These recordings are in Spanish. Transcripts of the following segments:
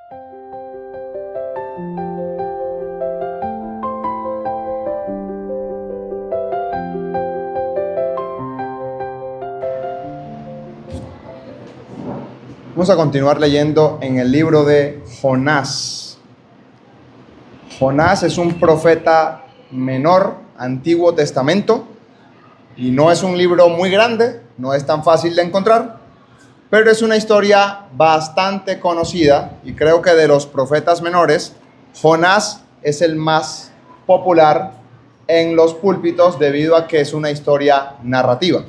Vamos a continuar leyendo en el libro de Jonás. Jonás es un profeta menor, Antiguo Testamento, y no es un libro muy grande, no es tan fácil de encontrar, pero es una historia bastante conocida y creo que de los profetas menores, Jonás es el más popular en los púlpitos debido a que es una historia narrativa.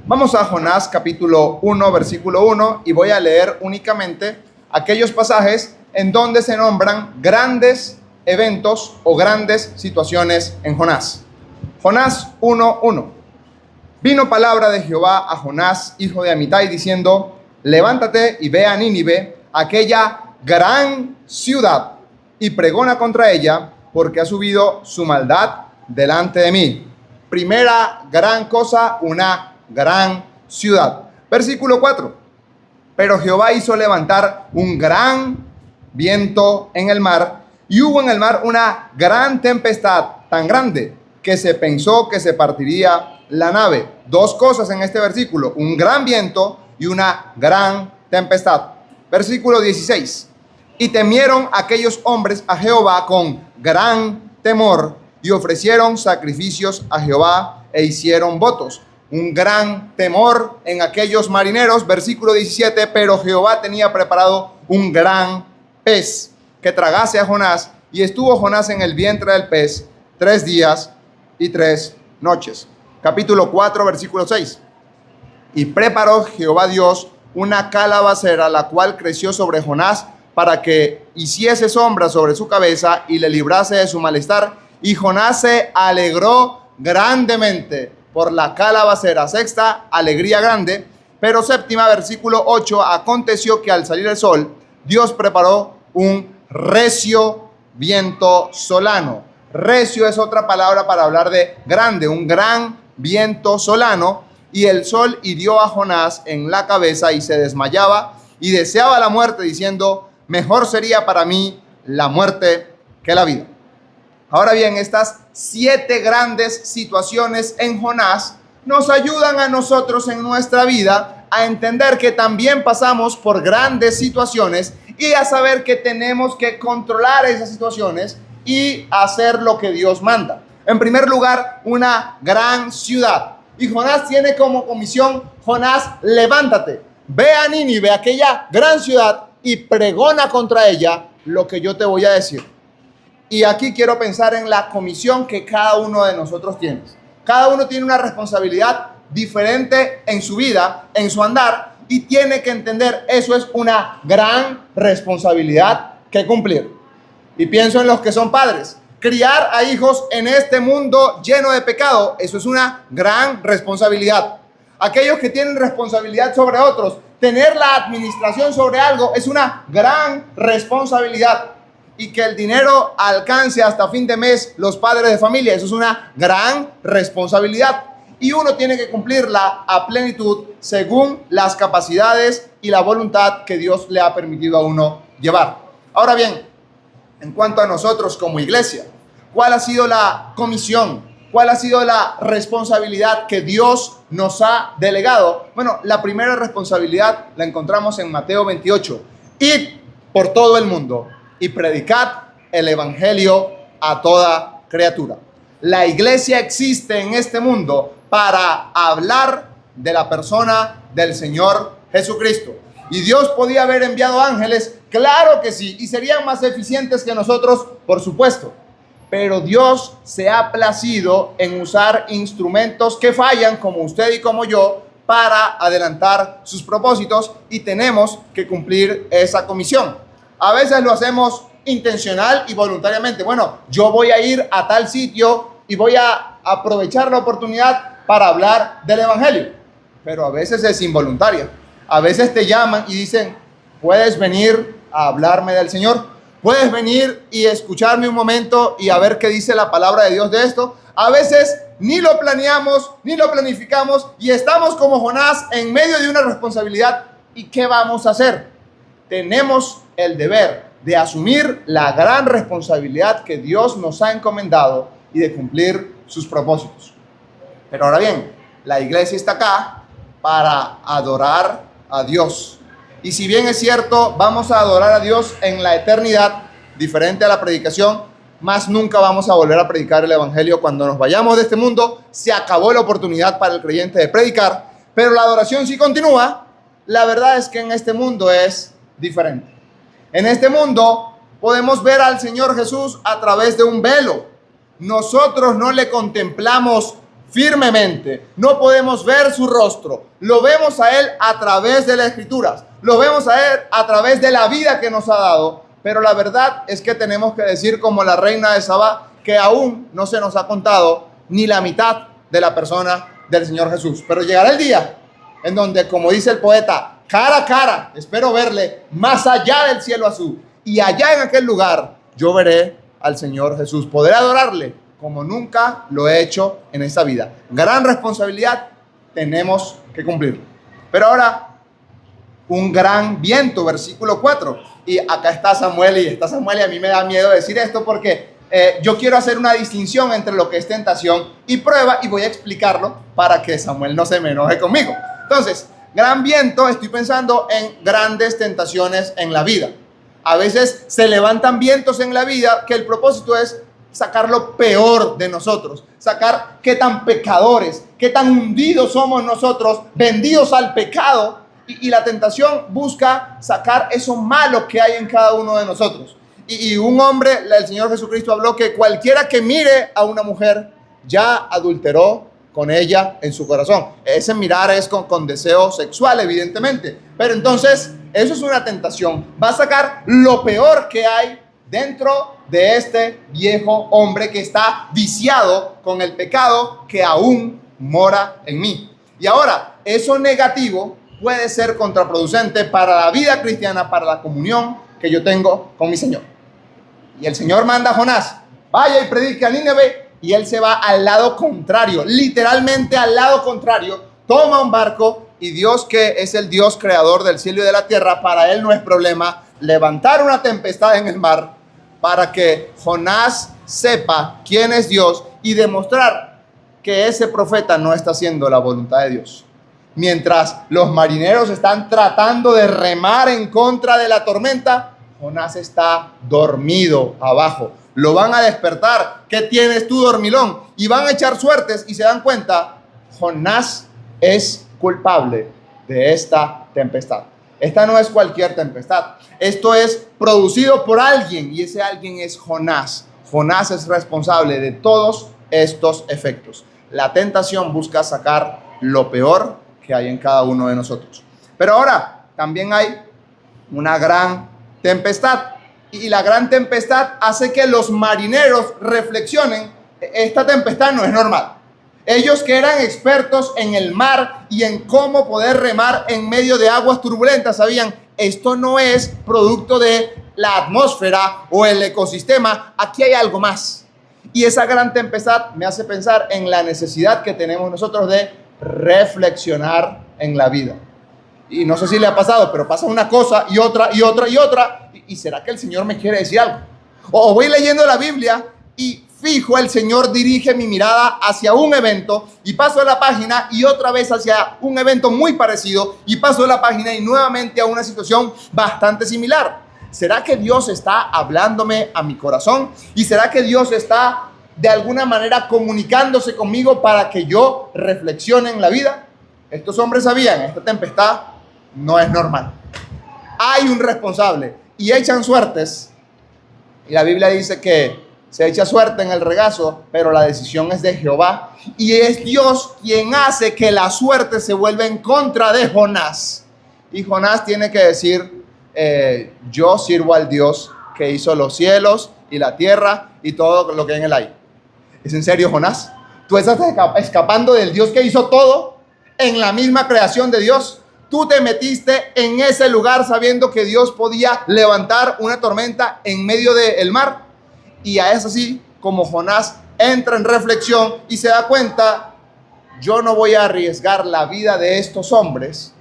Vamos a Jonás capítulo 1, versículo 1, y voy a leer únicamente aquellos pasajes en donde se nombran grandes eventos o grandes situaciones en Jonás. Jonás 1:1. Vino palabra de Jehová a Jonás, hijo de Amitai, diciendo: levántate y ve a Nínive, aquella gran ciudad, y pregona contra ella, porque ha subido su maldad delante de mí. Primera gran cosa, una gran ciudad. Versículo 4. Pero Jehová hizo levantar un gran viento en el mar, y hubo en el mar una gran tempestad, tan grande que se pensó que se partiría la nave. Dos cosas en este versículo: un gran viento y una gran tempestad. Versículo 16. Y temieron aquellos hombres a Jehová con gran temor, y ofrecieron sacrificios a Jehová e hicieron votos. Un gran temor en aquellos marineros. Versículo 17. Pero Jehová tenía preparado un gran pez que tragase a Jonás, y estuvo Jonás en el vientre del pez 3 días y 3 noches. Capítulo 4, versículo 6. Y preparó Jehová Dios una calabacera, la cual creció sobre Jonás, para que hiciese sombra sobre su cabeza y le librase de su malestar. Y Jonás se alegró grandemente por la calabacera. Sexta, alegría grande. Pero séptima, versículo 8. Aconteció que al salir el sol, Dios preparó un recio viento solano. Recio es otra palabra para hablar de grande, un gran viento solano. Y el sol hirió a Jonás en la cabeza, y se desmayaba y deseaba la muerte, diciendo: mejor sería para mí la muerte que la vida. Ahora bien, estas 7 grandes situaciones en Jonás nos ayudan a nosotros en nuestra vida a entender que también pasamos por grandes situaciones y a saber que tenemos que controlar esas situaciones y hacer lo que Dios manda. En primer lugar, una gran ciudad. Y Jonás tiene como comisión: Jonás, levántate, ve a Nínive, aquella gran ciudad, y pregona contra ella lo que yo te voy a decir. Y aquí quiero pensar en la comisión que cada uno de nosotros tiene. Cada uno tiene una responsabilidad diferente en su vida, en su andar, y tiene que entender, eso es una gran responsabilidad que cumplir. Y pienso en los que son padres. Criar a hijos en este mundo lleno de pecado, eso es una gran responsabilidad. Aquellos que tienen responsabilidad sobre otros, tener la administración sobre algo es una gran responsabilidad. Y que el dinero alcance hasta fin de mes los padres de familia, eso es una gran responsabilidad. Y uno tiene que cumplirla a plenitud según las capacidades y la voluntad que Dios le ha permitido a uno llevar. Ahora bien, en cuanto a nosotros como iglesia, ¿cuál ha sido la comisión? ¿Cuál ha sido la responsabilidad que Dios nos ha delegado? Bueno, la primera responsabilidad la encontramos en Mateo 28. Id por todo el mundo y predicad el evangelio a toda criatura. La iglesia existe en este mundo para hablar de la persona del Señor Jesucristo. ¿Y Dios podía haber enviado ángeles? Claro que sí, y serían más eficientes que nosotros, por supuesto. Pero Dios se ha placido en usar instrumentos que fallan, como usted y como yo, para adelantar sus propósitos, y tenemos que cumplir esa comisión. A veces lo hacemos intencional y voluntariamente. Bueno, yo voy a ir a tal sitio y voy a aprovechar la oportunidad para hablar del evangelio. Pero a veces es involuntaria. A veces te llaman y dicen: ¿puedes venir a hablarme del Señor? ¿Puedes venir y escucharme un momento y a ver qué dice la palabra de Dios de esto? A veces ni lo planeamos, ni lo planificamos, y estamos como Jonás en medio de una responsabilidad. ¿Y qué vamos a hacer? Tenemos el deber de asumir la gran responsabilidad que Dios nos ha encomendado y de cumplir sus propósitos. Pero ahora bien, la iglesia está acá para adorar a Dios. Y si bien es cierto, vamos a adorar a Dios en la eternidad, diferente a la predicación, más nunca vamos a volver a predicar el evangelio. Cuando nos vayamos de este mundo, se acabó la oportunidad para el creyente de predicar, pero la adoración sí continúa. La verdad es que en este mundo es diferente. En este mundo podemos ver al Señor Jesús a través de un velo. Nosotros no le contemplamos firmemente, no podemos ver su rostro. Lo vemos a Él a través de las Escrituras, lo vemos a Él a través de la vida que nos ha dado. Pero la verdad es que tenemos que decir, como la reina de Sabá, que aún no se nos ha contado ni la mitad de la persona del Señor Jesús. Pero llegará el día en donde, como dice el poeta, cara a cara, espero verle más allá del cielo azul. Y allá en aquel lugar yo veré al Señor Jesús. Podré adorarle como nunca lo he hecho en esta vida. Gran responsabilidad tenemos que cumplir. Pero ahora, un gran viento, versículo 4. Y acá está Samuel, y a mí me da miedo decir esto porque yo quiero hacer una distinción entre lo que es tentación y prueba, y voy a explicarlo para que Samuel no se me enoje conmigo. Entonces, gran viento, estoy pensando en grandes tentaciones en la vida. A veces se levantan vientos en la vida que el propósito es sacar lo peor de nosotros, sacar qué tan pecadores, qué tan hundidos somos nosotros, vendidos al pecado. Y la tentación busca sacar eso malo que hay en cada uno de nosotros. Y un hombre, el Señor Jesucristo, habló que cualquiera que mire a una mujer ya adulteró con ella en su corazón. Ese mirar es con deseo sexual, evidentemente. Pero entonces, eso es una tentación. Va a sacar lo peor que hay dentro de este viejo hombre que está viciado con el pecado que aún mora en mí. Y ahora, eso negativo puede ser contraproducente para la vida cristiana, para la comunión que yo tengo con mi Señor. Y el Señor manda a Jonás, vaya y predique a Nínive, y él se va al lado contrario, literalmente al lado contrario, toma un barco, y Dios, que es el Dios creador del cielo y de la tierra, para él no es problema levantar una tempestad en el mar para que Jonás sepa quién es Dios y demostrar que ese profeta no está haciendo la voluntad de Dios. Mientras los marineros están tratando de remar en contra de la tormenta, Jonás está dormido abajo. Lo van a despertar. ¿Qué tienes tú, dormilón? Y van a echar suertes y se dan cuenta, Jonás es culpable de esta tempestad. Esta no es cualquier tempestad. Esto es producido por alguien, y ese alguien es Jonás. Jonás es responsable de todos estos efectos. La tentación busca sacar lo peor que hay en cada uno de nosotros. Pero ahora también hay una gran tempestad, y la gran tempestad hace que los marineros reflexionen. Esta tempestad no es normal. Ellos, que eran expertos en el mar y en cómo poder remar en medio de aguas turbulentas, sabían, esto no es producto de la atmósfera o el ecosistema, aquí hay algo más. Y esa gran tempestad me hace pensar en la necesidad que tenemos nosotros de reflexionar en la vida. Y no sé si le ha pasado, pero pasa una cosa y otra y otra y otra. ¿Y será que el Señor me quiere decir algo? O voy leyendo la Biblia y fijo, el Señor dirige mi mirada hacia un evento y paso a la página y otra vez hacia un evento muy parecido y paso a la página y nuevamente a una situación bastante similar. ¿Será que Dios está hablándome a mi corazón? ¿Y será que Dios está de alguna manera comunicándose conmigo para que yo reflexione en la vida? Estos hombres sabían, esta tempestad no es normal. Hay un responsable y echan suertes. Y la Biblia dice que se echa suerte en el regazo, pero la decisión es de Jehová. Y es Dios quien hace que la suerte se vuelva en contra de Jonás. Y Jonás tiene que decir, yo sirvo al Dios que hizo los cielos y la tierra y todo lo que hay en el aire. ¿Es en serio, Jonás? ¿Tú estás escapando del Dios que hizo todo en la misma creación de Dios? Tú te metiste en ese lugar sabiendo que Dios podía levantar una tormenta en medio del mar. Y es así como Jonás entra en reflexión y se da cuenta, yo no voy a arriesgar la vida de estos hombres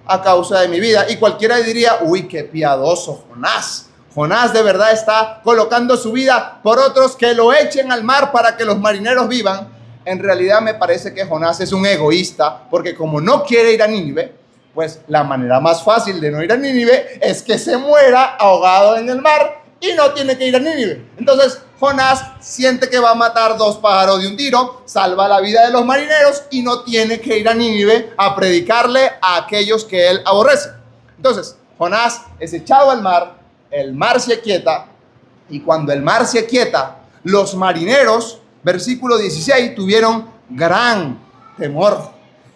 a causa de mi vida. Y cualquiera diría, uy, qué piadoso Jonás. Jonás de verdad está colocando su vida por otros que lo echen al mar para que los marineros vivan. En realidad me parece que Jonás es un egoísta, porque como no quiere ir a Nínive, pues la manera más fácil de no ir a Nínive es que se muera ahogado en el mar y no tiene que ir a Nínive. Entonces Jonás siente que va a matar dos pájaros de un tiro, salva la vida de los marineros y no tiene que ir a Nínive a predicarle a aquellos que él aborrece. Entonces Jonás es echado al mar, el mar se aquieta, y cuando el mar se aquieta, los marineros, versículo 16, tuvieron gran temor.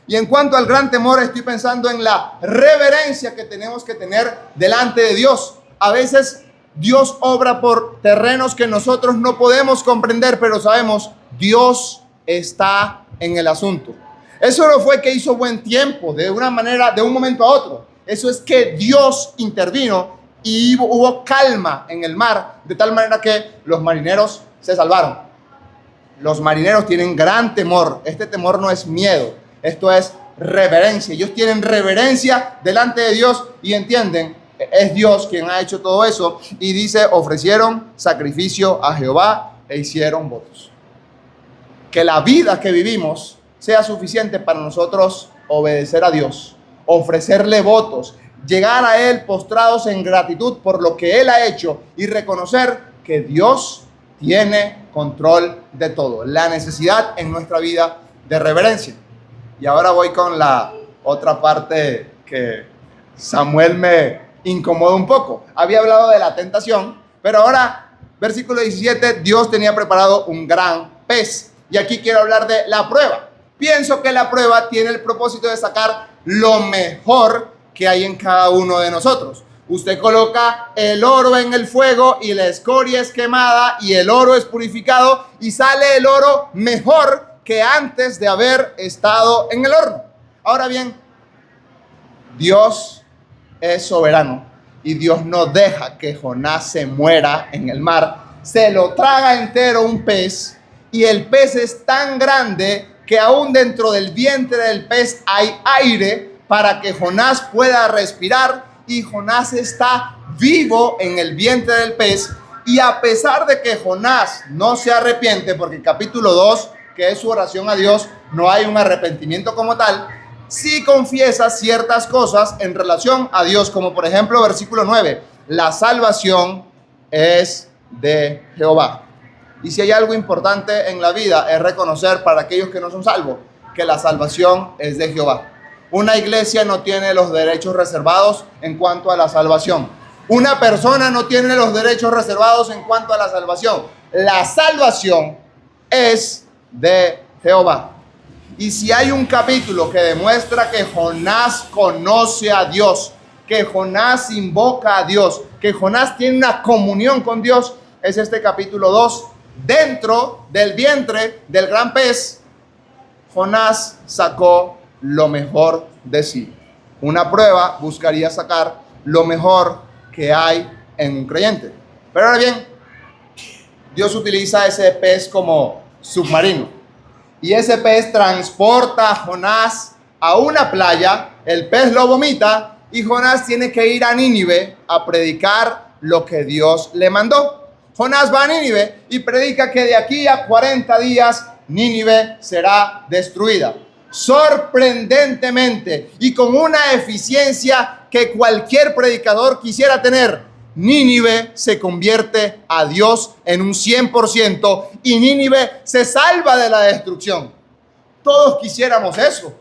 Y en cuanto al gran temor, estoy pensando en la reverencia que tenemos que tener delante de Dios. A veces Dios obra por terrenos que nosotros no podemos comprender, pero sabemos, Dios está en el asunto. Eso no fue que hizo buen tiempo, de una manera, de un momento a otro. Eso es que Dios intervino y hubo calma en el mar, de tal manera que los marineros se salvaron. Los marineros tienen gran temor. Este temor no es miedo, esto es reverencia. Ellos tienen reverencia delante de Dios y entienden, es Dios quien ha hecho todo eso. Y dice, ofrecieron sacrificio a Jehová e hicieron votos. Que la vida que vivimos sea suficiente para nosotros obedecer a Dios, ofrecerle votos, llegar a Él postrados en gratitud por lo que Él ha hecho y reconocer que Dios tiene control de todo. La necesidad en nuestra vida de reverencia. Y ahora voy con la otra parte que Samuel me incomoda un poco. Había hablado de la tentación, pero ahora, versículo 17, Dios tenía preparado un gran pez. Y aquí quiero hablar de la prueba. Pienso que la prueba tiene el propósito de sacar lo mejor que hay en cada uno de nosotros. Usted coloca el oro en el fuego y la escoria es quemada y el oro es purificado y sale el oro mejor que antes de haber estado en el horno. Ahora bien, Dios es soberano y Dios no deja que Jonás se muera en el mar. Se lo traga entero un pez y el pez es tan grande que aún dentro del vientre del pez hay aire para que Jonás pueda respirar, y Jonás está vivo en el vientre del pez. Y a pesar de que Jonás no se arrepiente, porque en capítulo 2, que es su oración a Dios, no hay un arrepentimiento como tal, sí confiesa ciertas cosas en relación a Dios, como por ejemplo versículo 9, la salvación es de Jehová. Y si hay algo importante en la vida es reconocer para aquellos que no son salvos, que la salvación es de Jehová. Una iglesia no tiene los derechos reservados en cuanto a la salvación. Una persona no tiene los derechos reservados en cuanto a la salvación. La salvación es de Jehová. Y si hay un capítulo que demuestra que Jonás conoce a Dios, que Jonás invoca a Dios, que Jonás tiene una comunión con Dios, es este capítulo 2. Dentro del vientre del gran pez, Jonás sacó lo mejor de sí. Una prueba buscaría sacar lo mejor que hay en un creyente. Pero ahora bien, Dios utiliza ese pez como submarino. Y ese pez transporta a Jonás a una playa, el pez lo vomita y Jonás tiene que ir a Nínive a predicar lo que Dios le mandó. Jonás va a Nínive y predica que de aquí a 40 días Nínive será destruida. Sorprendentemente y con una eficiencia que cualquier predicador quisiera tener, Nínive se convierte a Dios en un 100% y Nínive se salva de la destrucción. Todos quisiéramos eso,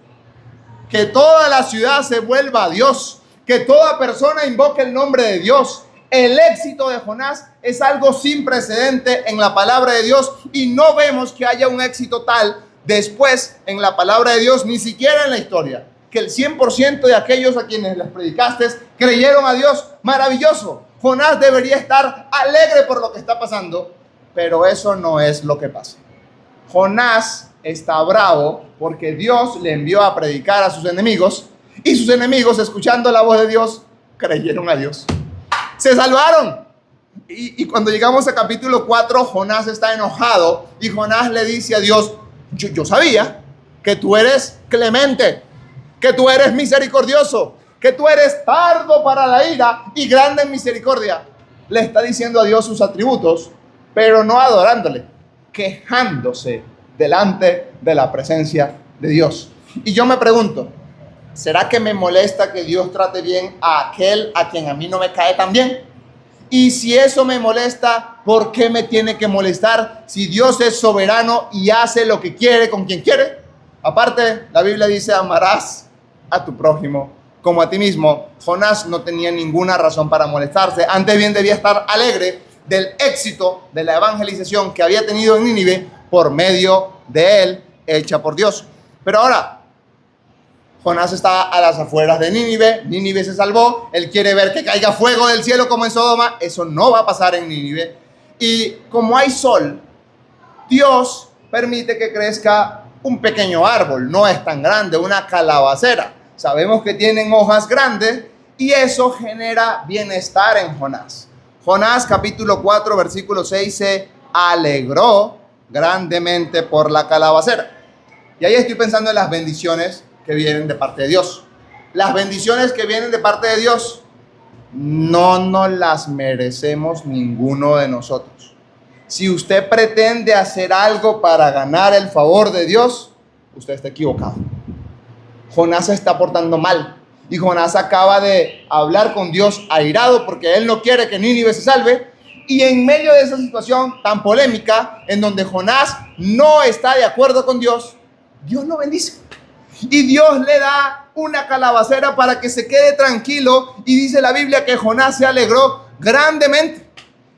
que toda la ciudad se vuelva a Dios, que toda persona invoque el nombre de Dios. El éxito de Jonás es algo sin precedente en la palabra de Dios y no vemos que haya un éxito tal después en la palabra de Dios, ni siquiera en la historia, que el 100% de aquellos a quienes les predicaste creyeron a Dios. Maravilloso. Jonás debería estar alegre por lo que está pasando, pero eso no es lo que pasa. Jonás está bravo porque Dios le envió a predicar a sus enemigos y sus enemigos, escuchando la voz de Dios, creyeron a Dios. Se salvaron. Y cuando llegamos a capítulo 4, Jonás está enojado y Jonás le dice a Dios, yo sabía que tú eres clemente, que tú eres misericordioso, que tú eres tardo para la ira y grande en misericordia. Le está diciendo a Dios sus atributos, pero no adorándole, quejándose delante de la presencia de Dios. Y yo me pregunto, ¿será que me molesta que Dios trate bien a aquel a quien a mí no me cae tan bien? Y si eso me molesta, ¿por qué me tiene que molestar si Dios es soberano y hace lo que quiere con quien quiere? Aparte, la Biblia dice, amarás a tu prójimo como a ti mismo. Jonás no tenía ninguna razón para molestarse. Antes bien debía estar alegre del éxito de la evangelización que había tenido en Nínive por medio de él, hecha por Dios. Pero ahora, Jonás está a las afueras de Nínive. Nínive se salvó. Él quiere ver que caiga fuego del cielo como en Sodoma. Eso no va a pasar en Nínive. Y como hay sol, Dios permite que crezca un pequeño árbol. No es tan grande, una calabacera. Sabemos que tienen hojas grandes y eso genera bienestar en Jonás. Jonás capítulo 4 versículo 6 se alegró grandemente por la calabacera. Y ahí estoy pensando en las bendiciones que vienen de parte de Dios. Las bendiciones que vienen de parte de Dios no nos las merecemos ninguno de nosotros. Si usted pretende hacer algo para ganar el favor de Dios, usted está equivocado. Jonás se está portando mal y Jonás acaba de hablar con Dios airado porque él no quiere que Nínive se salve. Y en medio de esa situación tan polémica en donde Jonás no está de acuerdo con Dios, Dios lo bendice. Y Dios le da una calabacera para que se quede tranquilo. Y dice la Biblia que Jonás se alegró grandemente.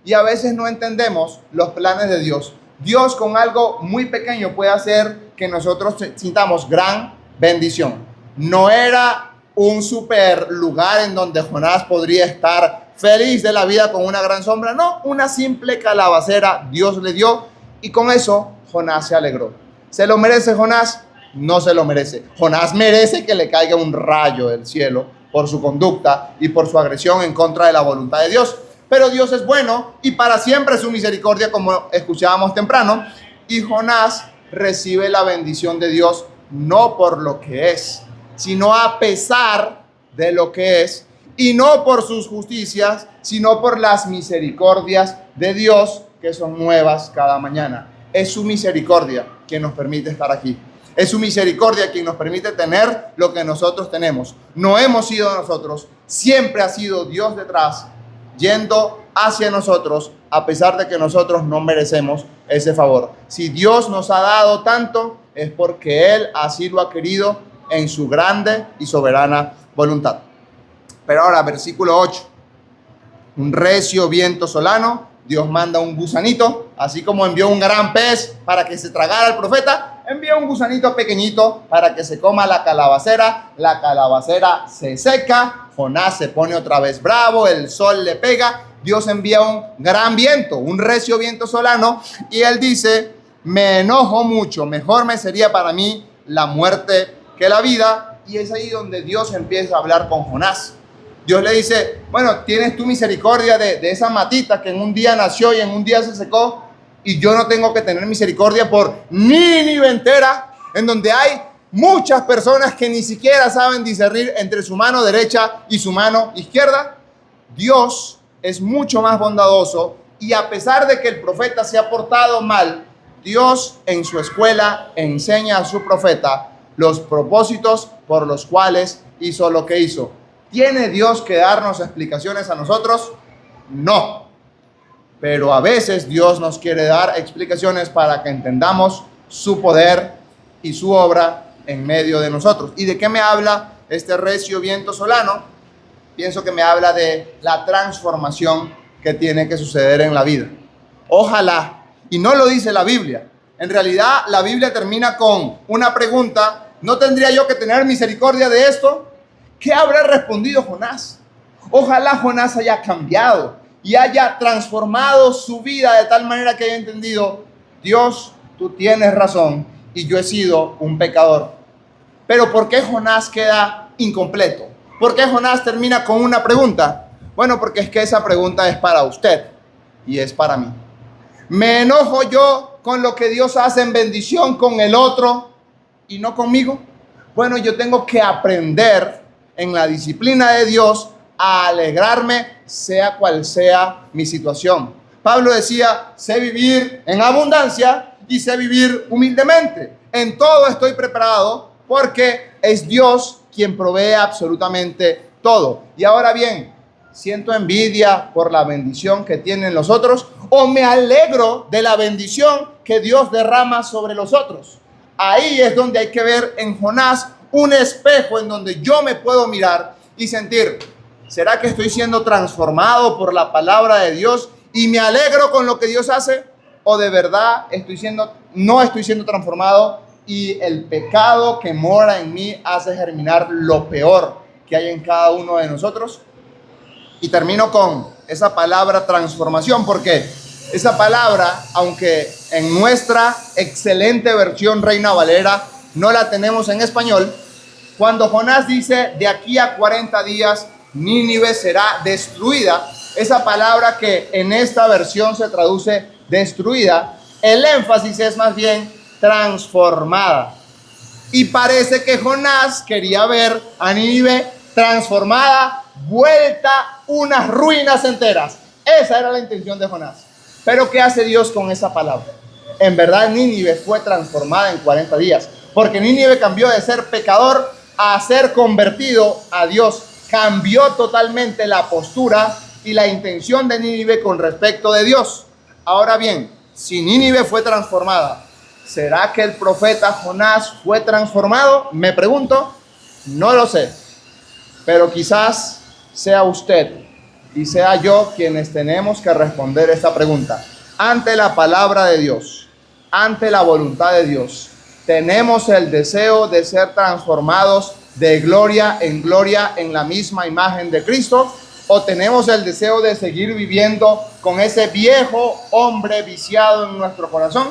Y a veces no entendemos los planes de Dios. Dios con algo muy pequeño puede hacer que nosotros sintamos gran bendición. No era un super lugar en donde Jonás podría estar feliz de la vida con una gran sombra. No, una simple calabacera Dios le dio. Y con eso Jonás se alegró. ¿Se lo merece Jonás? No se lo merece. Jonás merece que le caiga un rayo del cielo por su conducta y por su agresión en contra de la voluntad de Dios. Pero Dios es bueno y para siempre es su misericordia, como escuchábamos temprano. Y Jonás recibe la bendición de Dios no por lo que es, sino a pesar de lo que es. Y no por sus justicias, sino por las misericordias de Dios que son nuevas cada mañana. Es su misericordia quien nos permite estar aquí. Es su misericordia quien nos permite tener lo que nosotros tenemos. No hemos sido nosotros, siempre ha sido Dios detrás, yendo hacia nosotros, a pesar de que nosotros no merecemos ese favor. Si Dios nos ha dado tanto, es porque Él así lo ha querido en su grande y soberana voluntad. Pero ahora, versículo 8. Un recio viento solano, Dios manda un gusanito, así como envió un gran pez para que se tragara al profeta, envía un gusanito pequeñito para que se coma la calabacera se seca, Jonás se pone otra vez bravo, el sol le pega, Dios envía un gran viento, un recio viento solano, y él dice, me enojo mucho, mejor me sería para mí la muerte que la vida. Y es ahí donde Dios empieza a hablar con Jonás. Dios le dice, bueno, tienes tu misericordia de esa matita que en un día nació y en un día se secó, y yo no tengo que tener misericordia por Nínive entera, en donde hay muchas personas que ni siquiera saben discernir entre su mano derecha y su mano izquierda. Dios es mucho más bondadoso y a pesar de que el profeta se ha portado mal, Dios en su escuela enseña a su profeta los propósitos por los cuales hizo lo que hizo. ¿Tiene Dios que darnos explicaciones a nosotros? No. Pero a veces Dios nos quiere dar explicaciones para que entendamos su poder y su obra en medio de nosotros. ¿Y de qué me habla este recio viento solano? Pienso que me habla de la transformación que tiene que suceder en la vida. Ojalá, y no lo dice la Biblia. En realidad la Biblia termina con una pregunta. ¿No tendría yo que tener misericordia de esto? ¿Qué habrá respondido Jonás? Ojalá Jonás haya cambiado y haya transformado su vida de tal manera que haya entendido, Dios, tú tienes razón y yo he sido un pecador. Pero ¿por qué Jonás queda incompleto? ¿Por qué Jonás termina con una pregunta? Bueno, porque es que esa pregunta es para usted y es para mí. ¿Me enojo yo con lo que Dios hace en bendición con el otro y no conmigo? Bueno, yo tengo que aprender en la disciplina de Dios, a alegrarme, sea cual sea mi situación. Pablo decía, sé vivir en abundancia y sé vivir humildemente. En todo estoy preparado porque es Dios quien provee absolutamente todo. Y ahora bien, ¿siento envidia por la bendición que tienen los otros o me alegro de la bendición que Dios derrama sobre los otros? Ahí es donde hay que ver en Jonás un espejo en donde yo me puedo mirar y sentir, ¿será que estoy siendo transformado por la palabra de Dios y me alegro con lo que Dios hace? ¿O de verdad no estoy siendo transformado y el pecado que mora en mí hace germinar lo peor que hay en cada uno de nosotros? Y termino con esa palabra transformación, porque esa palabra, aunque en nuestra excelente versión Reina Valera no la tenemos en español, cuando Jonás dice de aquí a 40 días Nínive será destruida, esa palabra que en esta versión se traduce destruida, el énfasis es más bien transformada. Y parece que Jonás quería ver a Nínive transformada, vuelta unas ruinas enteras. Esa era la intención de Jonás. Pero ¿qué hace Dios con esa palabra? En verdad Nínive fue transformada en 40 días, porque Nínive cambió de ser pecador a ser convertido a Dios. Cambió totalmente la postura y la intención de Nínive con respecto de Dios. Ahora bien, si Nínive fue transformada, ¿será que el profeta Jonás fue transformado? Me pregunto, no lo sé, pero quizás sea usted y sea yo quienes tenemos que responder esta pregunta. Ante la palabra de Dios, ante la voluntad de Dios, ¿tenemos el deseo de ser transformados de gloria en la misma imagen de Cristo? ¿O tenemos el deseo de seguir viviendo con ese viejo hombre viciado en nuestro corazón?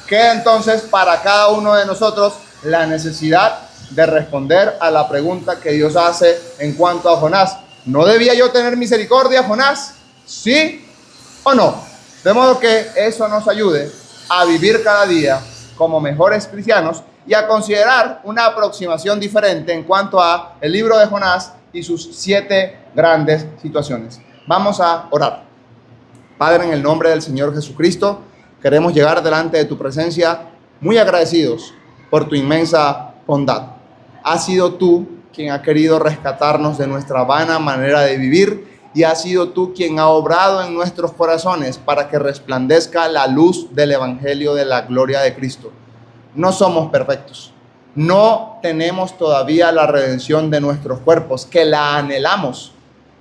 Queda entonces para cada uno de nosotros la necesidad de responder a la pregunta que Dios hace en cuanto a Jonás. ¿No debía yo tener misericordia, Jonás? ¿Sí o no? De modo que eso nos ayude a vivir cada día como mejores cristianos y a considerar una aproximación diferente en cuanto a el libro de Jonás y sus 7 grandes situaciones. Vamos a orar. Padre, en el nombre del Señor Jesucristo, queremos llegar delante de tu presencia muy agradecidos por tu inmensa bondad. Has sido tú quien ha querido rescatarnos de nuestra vana manera de vivir y has sido tú quien ha obrado en nuestros corazones para que resplandezca la luz del Evangelio de la gloria de Cristo. No somos perfectos. No tenemos todavía la redención de nuestros cuerpos, que la anhelamos.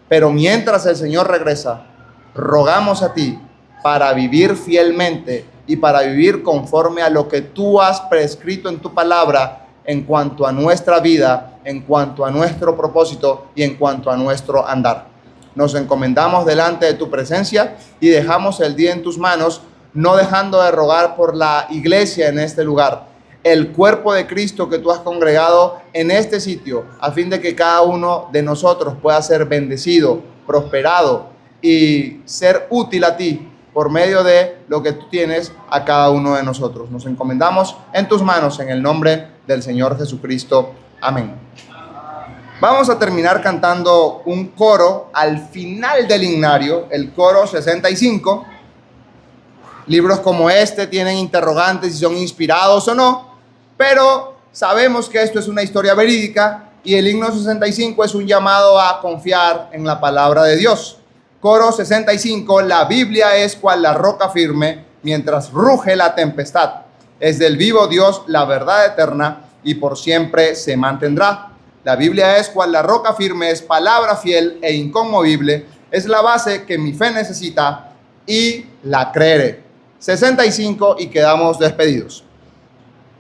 Pero mientras el Señor regresa, rogamos a ti para vivir fielmente y para vivir conforme a lo que tú has prescrito en tu palabra en cuanto a nuestra vida, en cuanto a nuestro propósito y en cuanto a nuestro andar. Nos encomendamos delante de tu presencia y dejamos el día en tus manos, no dejando de rogar por la iglesia en este lugar, el cuerpo de Cristo que tú has congregado en este sitio, a fin de que cada uno de nosotros pueda ser bendecido, prosperado y ser útil a ti por medio de lo que tú tienes a cada uno de nosotros. Nos encomendamos en tus manos en el nombre del Señor Jesucristo. Amén. Vamos a terminar cantando un coro al final del himnario, el coro 65. Libros como este tienen interrogantes si son inspirados o no, pero sabemos que esto es una historia verídica y el himno 65 es un llamado a confiar en la palabra de Dios. Coro 65, la Biblia es cual la roca firme mientras ruge la tempestad. Es del vivo Dios la verdad eterna y por siempre se mantendrá. La Biblia es cual la roca firme, es palabra fiel e inconmovible, es la base que mi fe necesita y la creeré. 65 y quedamos despedidos.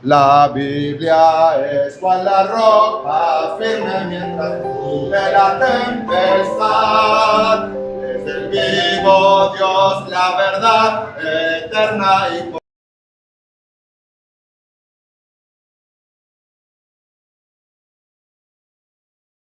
La Biblia es cual la roca firme mientras ruge la tempestad. Es el vivo Dios la verdad eterna y